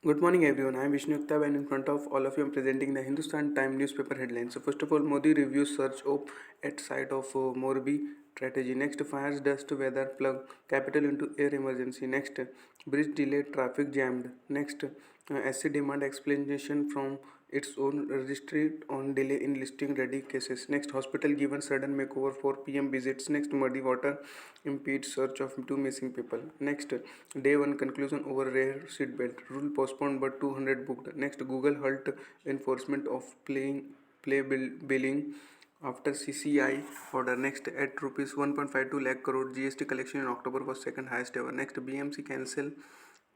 Good morning, everyone. I am Vishnu Aktab, and in front of all of you, I am presenting the Hindustan Times newspaper headlines. So, first of all, Modi reviews search op at site of Morbi strategy. Next, fires dust weather plug capital into air emergency. Next, bridge delayed, traffic jammed. Next, SC demand explanation from its own registry on delay in listing ready cases. Next, hospital given sudden makeover for PM visits. Next, muddy water impedes search of two missing people. Next, day one conclusion over rare seatbelt rule postponed but 200 booked. Next, Google halt enforcement of billing after CCI order. Next, at rupees 1.52 lakh crore GST collection in October was second highest ever. Next, BMC cancel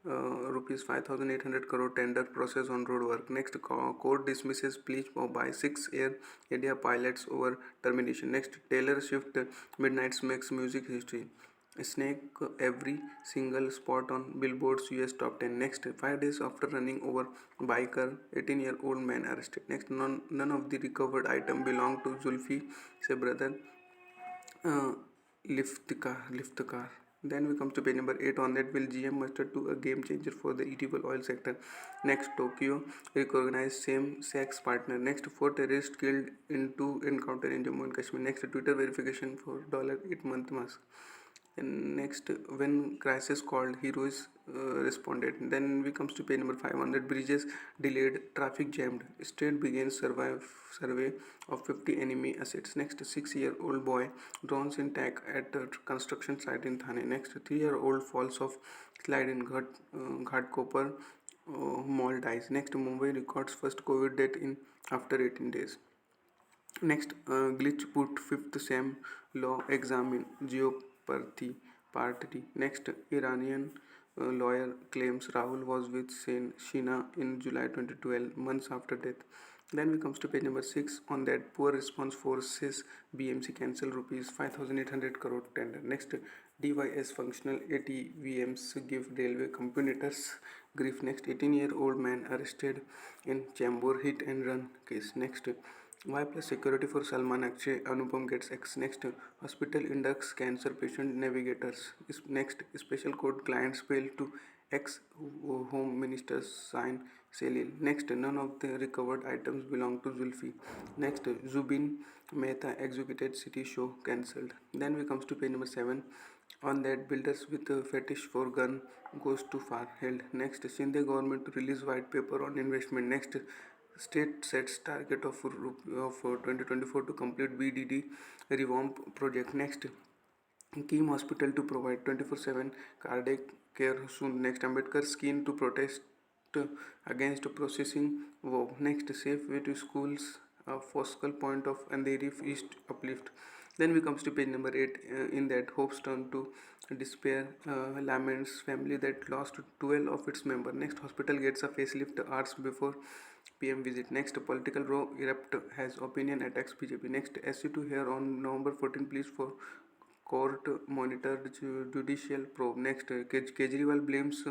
rupees 5,800 crore tender process on road work. Next, court dismisses plea by 6 Air India pilots over termination. Next, Taylor Swift Midnights makes music history. Snake every single spot on Billboard's US top 10. Next, 5 days after running over biker, 18-year-old man arrested. Next, none of the recovered item belong to Zulfi, say brother. uh, lift the car. Then we come to page number 8. On that, will GM muster to a game changer for the edible oil sector? Next, Tokyo recognized same-sex partner. Next, 4 terrorists killed in two encounter in Jammu and Kashmir. Next, Twitter verification for $8-month mask. And next, when crisis called, heroes responded. Then we comes to page number 500. Bridges delayed, traffic jammed. State begins survey of 50 enemy assets. Next, 6-year-old boy drowns in tank at a construction site in Thane. Next, 3-year-old falls off slide in Ghatkopar mall dies. Next, Mumbai records first COVID death in after 18 days. Next, glitch put fifth SEM law exam in Geopathy Part D. Next, Iranian lawyer claims Rahul was with Sheena in July 2012, months after death. Then we comes to page number 6. On that, poor response forces BMC cancel rupees 5,800 crore tender. Next, DYS functional ATVMs give railway competitors grief. Next, 18-year-old man arrested in Chambor hit and run case. Next, Y plus security for Salman Akshay Anupam gets X. Next, hospital inducts cancer patient navigators. Next, special code clients fail to ex home ministers sign Salil. Next, none of the recovered items belong to Zulfi. Next, Zubin Mehta executed city show cancelled. Then we comes to page number 7. On that, builders with a fetish for gun goes too far held. Next, Shinde government to release white paper on investment. Next, state sets target of 2024 to complete BDD revamp project. Next, Keem Hospital to provide 24/7 cardiac care soon. Next, Ambedkar scheme to protest against processing wow. Next, safe way to schools, a focal point of Andheri East uplift. Then we comes to page number 8. In that, hopes turn to despair. Laments family that lost 12 of its member. Next, hospital gets a facelift hours before PM visit. Next, political row erupt has opinion attacks BJP. Next, SC2 here on November 14, please for court monitored judicial probe. Next, Kejriwal blames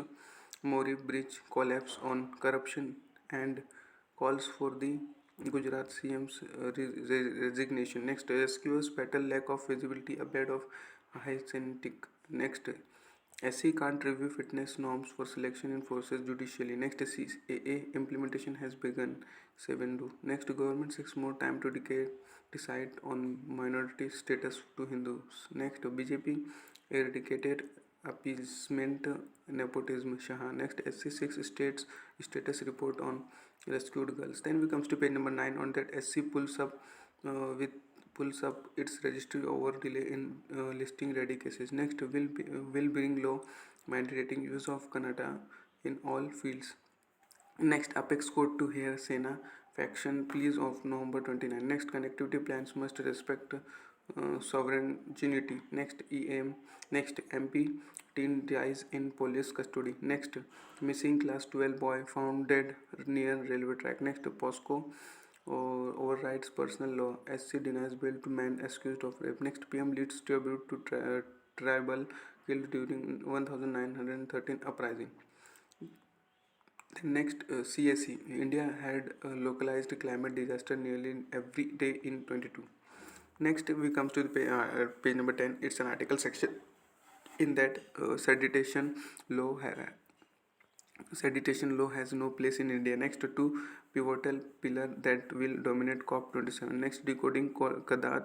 Mori bridge collapse on corruption and calls for the Gujarat CM's resignation. Next, SQS battle lack of visibility, a bed of hyacinth. Next, SC can't review fitness norms for selection in forces judicially. Next, CAA implementation has begun. 7 do. Next, government 6 more time to decide on minority status to Hindus. Next, BJP eradicated appeasement nepotism Shah. Next, SC6 states status report on rescued girls. Then we comes to page number 9. On that, SC with pulls up its registry over delay in listing ready cases. Next, will bring law mandating use of Kannada in all fields. Next, Apex Code to hear Sena faction pleas of November 29. Next, connectivity plans must respect sovereignty. Next, Next, MP teen dies in police custody. Next, missing class 12 boy found dead near railway track. Next, POSCO overrides personal law. SC denies bail to man accused of rape. Next, PM leads tribute to tribal killed during 1913 uprising. Next, CSE. India had a localized climate disaster nearly every day in 22. Next, we comes to the page number 10. It's an article section. In that, sedition law Sedition law has no place in India. Next, two pivotal pillar that will dominate COP27. Next, decoding Kadat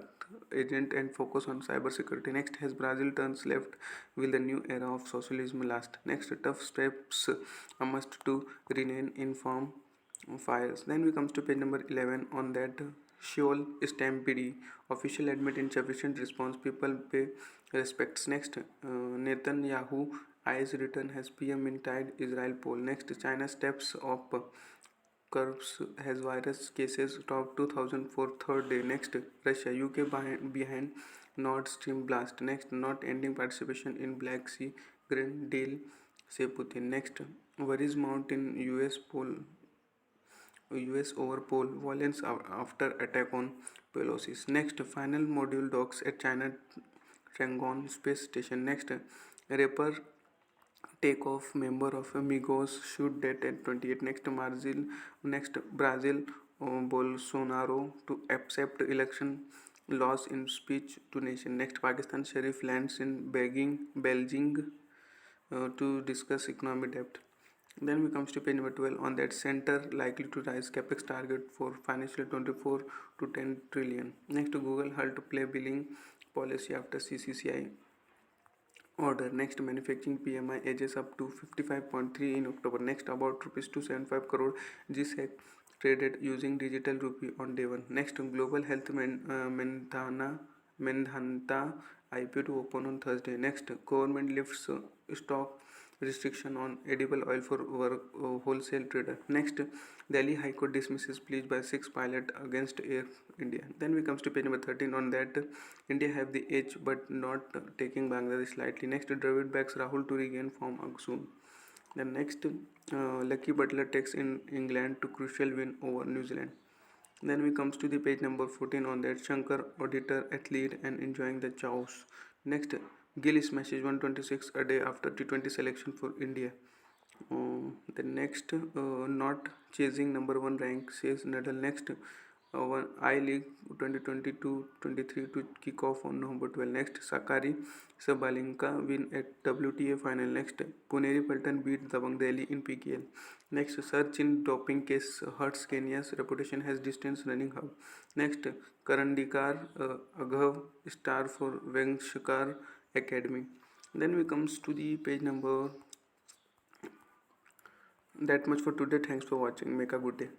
agent and focus on cybersecurity. Next, has Brazil turns left? Will the new era of socialism last? Next, tough steps a must to remain informed fires. Then we comes to page number 11 on that Sheol Stampede. Official admit insufficient response. People pay respects. Next, Netanyahu eyes return as PM in tied Israel poll. Next, China steps up curves has virus cases top 2004 third day. Next, Russia UK behind Nord Stream blast. Next, not ending participation in Black Sea Green Deal, say Putin. Next, worries mount in US over poll violence after attack on Pelosi. Next, final module docks at China Trangon space station. Next, rapper takeoff member of Migos shoot dead at 28. Next Brazil Bolsonaro to accept election loss in speech to nation. Next, Pakistan sheriff lands in Beijing to discuss economic debt. Then we comes to page number 12 on that center likely to rise capex target for financial 24 to 10 trillion. Next, Google halt play billing policy after CCCI order. Next, manufacturing PMI edges up to 55.3 in October. Next, about rupees 275 crore GSEC traded using digital rupee on day one. Next, global health Mendhanta IPO to open on Thursday. Next, government lifts stock restriction on edible oil for wholesale trader. Next, Delhi High Court dismisses plea by 6 pilot against Air India. Then we comes to page number 13 on that India have the edge but not taking Bangladesh lightly. Next, Dravid backs Rahul to regain form soon. Then next, Lucky Butler takes in England to crucial win over New Zealand. Then we comes to the page number 14 on that Shankar auditor athlete and enjoying the chows. Next, Gill smashes 126 a day after T20 selection for India. The next, not chasing number one rank, says Nadal. Next, I League 2022-23 to kick off on November 12. Next, Sakari Sabalenka win at WTA final. Next, Puneri Pelton beat Dabang Delhi in PKL. Next, search in doping case hurts Kenya's reputation as distance running hub. Next, Karandikar Aghav star for Venshkar Academy. Then we comes to the page number. That much for today. Thanks for watching. Make a good day.